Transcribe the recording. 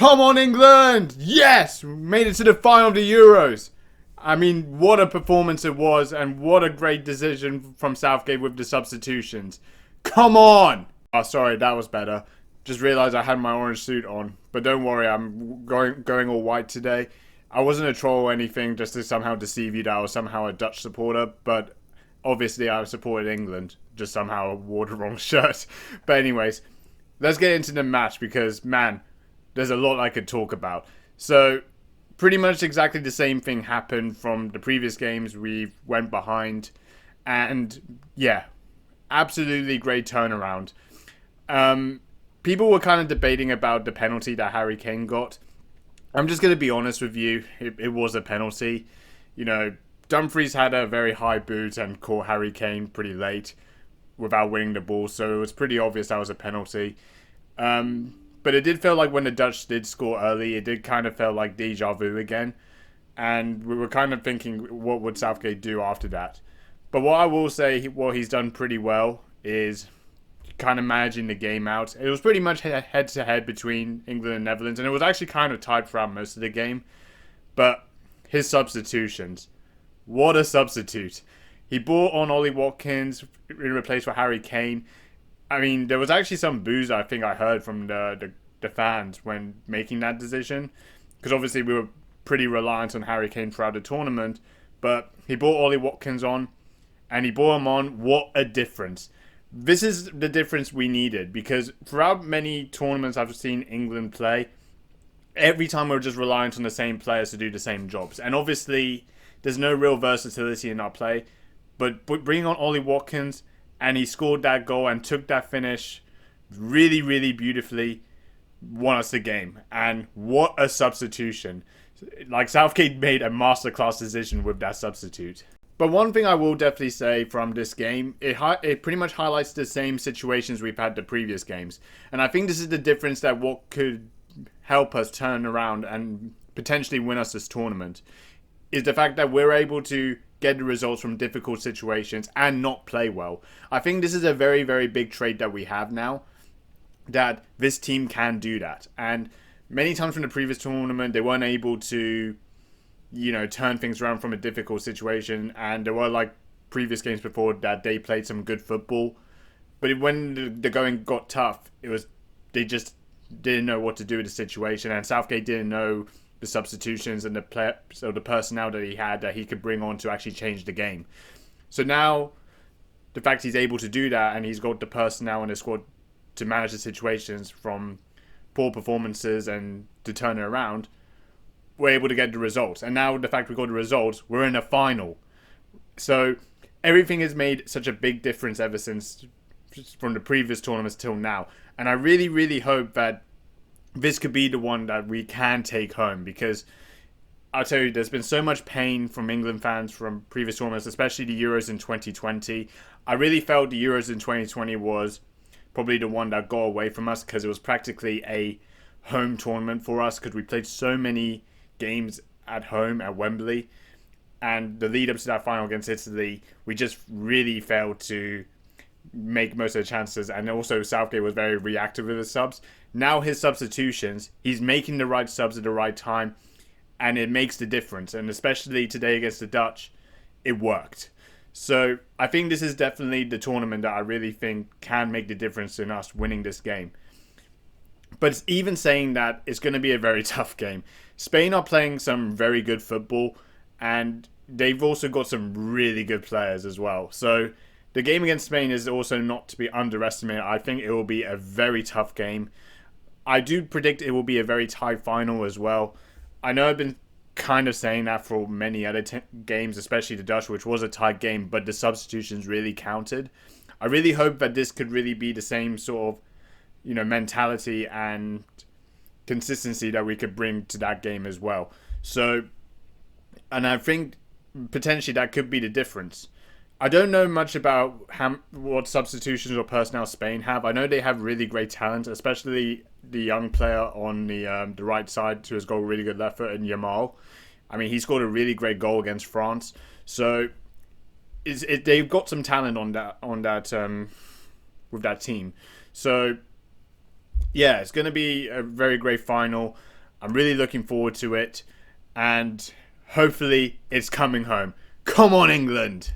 Come on, England! Yes! We made it to the final of the Euros. I mean, what a performance it was, and what a great decision from Southgate with the substitutions. Come on! Oh, sorry, that was better. Just realised I had my orange suit on. But don't worry, I'm going all white today. I wasn't a troll or anything just to somehow deceive you that I was somehow a Dutch supporter, but obviously I supported England. Just somehow wore the wrong shirt. But anyways, let's get into the match because, man, there's a lot I could talk about. So, pretty much exactly the same thing happened from the previous games. We went behind, and yeah, absolutely great turnaround. People were kind of debating about the penalty that Harry Kane got. I'm just going to be honest with you, it was a penalty. You know, Dumfries had a very high boot and caught Harry Kane pretty late without winning the ball, so it was pretty obvious that was a penalty. But it did feel like when the Dutch did score early, it did kind of feel like deja vu again. And we were kind of thinking, what would Southgate do after that? But what I will say, what he's done pretty well is kind of managing the game out. It was pretty much head-to-head between England and Netherlands, and it was actually kind of tied throughout most of the game. But his substitutions, what a substitute. He brought on Ollie Watkins in replace for Harry Kane. I mean, there was actually some boos I think I heard from the fans when making that decision. Because obviously we were pretty reliant on Harry Kane throughout the tournament. But he brought Ollie Watkins on. And he brought him on. What a difference. This is the difference we needed. Because throughout many tournaments I've seen England play, every time we were just reliant on the same players to do the same jobs. And obviously, there's no real versatility in our play. But bringing on Ollie Watkins, and he scored that goal and took that finish really, really beautifully, won us the game. And what a substitution. Like, Southgate made a masterclass decision with that substitute. But one thing I will definitely say from this game, it pretty much highlights the same situations we've had the previous games. And I think this is the difference that what could help us turn around and potentially win us this tournament, is the fact that we're able to get the results from difficult situations and not play well. I think this is a very, very big trait that we have now, that this team can do that. And many times from the previous tournament, they weren't able to, you know, turn things around from a difficult situation. And there were like previous games before that they played some good football. But when the going got tough, they just didn't know what to do with the situation. And Southgate didn't know the substitutions and the personnel that he had that he could bring on to actually change the game. So now, the fact he's able to do that and he's got the personnel in his squad to manage the situations from poor performances and to turn it around, we're able to get the results. And now the fact we got the results, we're in a final. So everything has made such a big difference ever since from the previous tournaments till now. And I really, really hope that this could be the one that we can take home, because I'll tell you, there's been so much pain from England fans from previous tournaments, especially the Euros in 2020. I really felt the Euros in 2020 was probably the one that got away from us, because it was practically a home tournament for us, because we played so many games at home at Wembley. And the lead up to that final against Italy, we just really failed to make most of the chances. And also Southgate was very reactive with his subs. Now his substitutions, he's making the right subs at the right time, and it makes the difference. And especially today against the Dutch, it worked. So I think this is definitely the tournament that I really think can make the difference in us winning this game. But it's even saying that, it's going to be a very tough game. Spain are playing some very good football, and they've also got some really good players as well. So the game against Spain is also not to be underestimated. I think it will be a very tough game. I do predict it will be a very tight final as well. I know I've been kind of saying that for many other games, especially the Dutch, which was a tight game, but the substitutions really counted. I really hope that this could really be the same sort of, you know, mentality and consistency that we could bring to that game as well. So, and I think potentially that could be the difference. I don't know much about what substitutions or personnel Spain have. I know they have really great talent, especially the young player on the right side who has got a really good left foot, and Yamal. I mean, he scored a really great goal against France. So they've got some talent on that with that team. So Yeah, it's going to be a very great final. I'm really looking forward to it. And hopefully it's coming home. Come on, England!